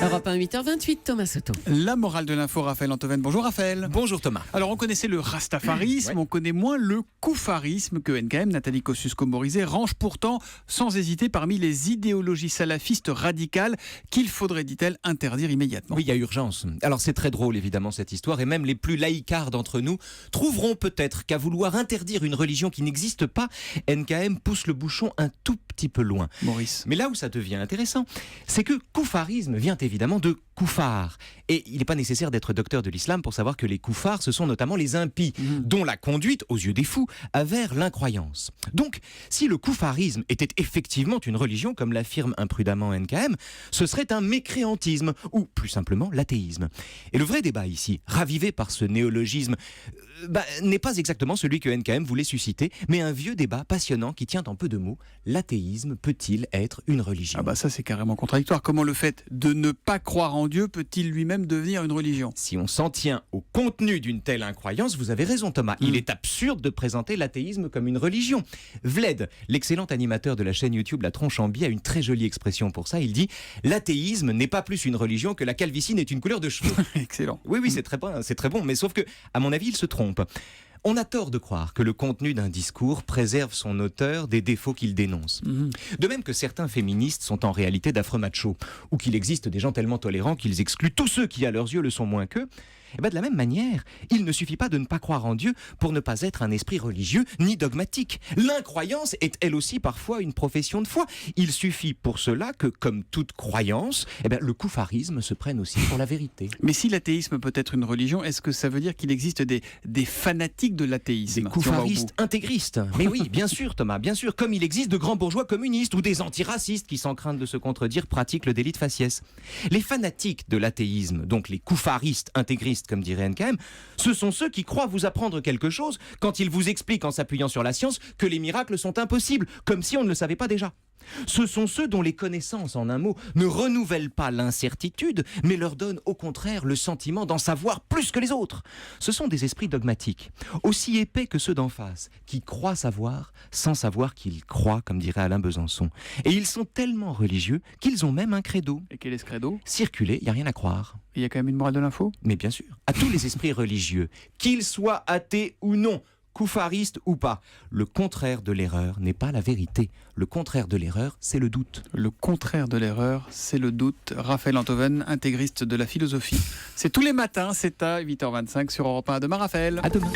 Europe 1, 8h28, Thomas Soto. La morale de l'info, Raphaël Antoven. Bonjour Raphaël. Bonjour Thomas. Alors on connaissait le rastafarisme, on connaît moins le koufarisme que NKM, Nathalie Kosciusko-Morizet, range pourtant sans hésiter parmi les idéologies salafistes radicales qu'il faudrait, dit-elle, interdire immédiatement. Oui, il y a urgence. Alors c'est très drôle évidemment cette histoire, et même les plus laïcards d'entre nous trouveront peut-être qu'à vouloir interdire une religion qui n'existe pas, NKM pousse le bouchon un tout petit peu loin. Maurice. Mais là où ça devient intéressant, c'est que koufarisme vient évidemment de koufar. Et il n'est pas nécessaire d'être docteur de l'islam pour savoir que les koufars, ce sont notamment les impies, dont la conduite, aux yeux des fous, avère l'incroyance. Donc, si le koufarisme était effectivement une religion, comme l'affirme imprudemment NKM, ce serait un mécréantisme, ou plus simplement l'athéisme. Et le vrai débat ici, ravivé par ce néologisme, n'est pas exactement celui que NKM voulait susciter, mais un vieux débat passionnant qui tient en peu de mots. L'athéisme peut-il être une religion ? Ça c'est carrément contradictoire. Comment le fait de ne pas croire en Dieu peut-il lui-même devenir une religion ? Si on s'en tient au contenu d'une telle incroyance, vous avez raison Thomas, il est absurde de présenter l'athéisme comme une religion. Vled, l'excellent animateur de la chaîne YouTube La Tronche en Biais, a une très jolie expression pour ça. Il dit « L'athéisme n'est pas plus une religion que la calvitie n'est une couleur de cheveux ». Excellent. Oui, c'est très bon, mais sauf que, à mon avis, il se trompe. On a tort de croire que le contenu d'un discours préserve son auteur des défauts qu'il dénonce. De même que certains féministes sont en réalité d'affreux machos, ou qu'il existe des gens tellement tolérants qu'ils excluent tous ceux qui, à leurs yeux, le sont moins qu'eux. De la même manière, il ne suffit pas de ne pas croire en Dieu pour ne pas être un esprit religieux ni dogmatique. L'incroyance est elle aussi parfois une profession de foi. Il suffit pour cela que, comme toute croyance, le koufarisme se prenne aussi pour la vérité. Mais si l'athéisme peut être une religion, est-ce que ça veut dire qu'il existe des fanatiques de l'athéisme ? Des koufaristes intégristes. Mais oui, bien sûr Thomas, bien sûr. Comme il existe de grands bourgeois communistes ou des antiracistes qui, sans crainte de se contredire, pratiquent le délit de faciès. Les fanatiques de l'athéisme, donc les koufaristes intégristes, comme dirait NKM, ce sont ceux qui croient vous apprendre quelque chose quand ils vous expliquent en s'appuyant sur la science que les miracles sont impossibles, comme si on ne le savait pas déjà. Ce sont ceux dont les connaissances, en un mot, ne renouvellent pas l'incertitude, mais leur donnent au contraire le sentiment d'en savoir plus que les autres. Ce sont des esprits dogmatiques, aussi épais que ceux d'en face, qui croient savoir sans savoir qu'ils croient, comme dirait Alain Besançon. Et ils sont tellement religieux qu'ils ont même un credo. Et quel est ce credo ? Circuler, il n'y a rien à croire. Il y a quand même une morale de l'info ? Mais bien sûr, à tous les esprits religieux, qu'ils soient athées ou non, koufaristes ou pas, le contraire de l'erreur n'est pas la vérité. Le contraire de l'erreur, c'est le doute. Le contraire de l'erreur, c'est le doute. Raphaël Antoven, intégriste de la philosophie. C'est tous les matins, c'est à 8h25 sur Europe 1. À demain, Raphaël. À demain.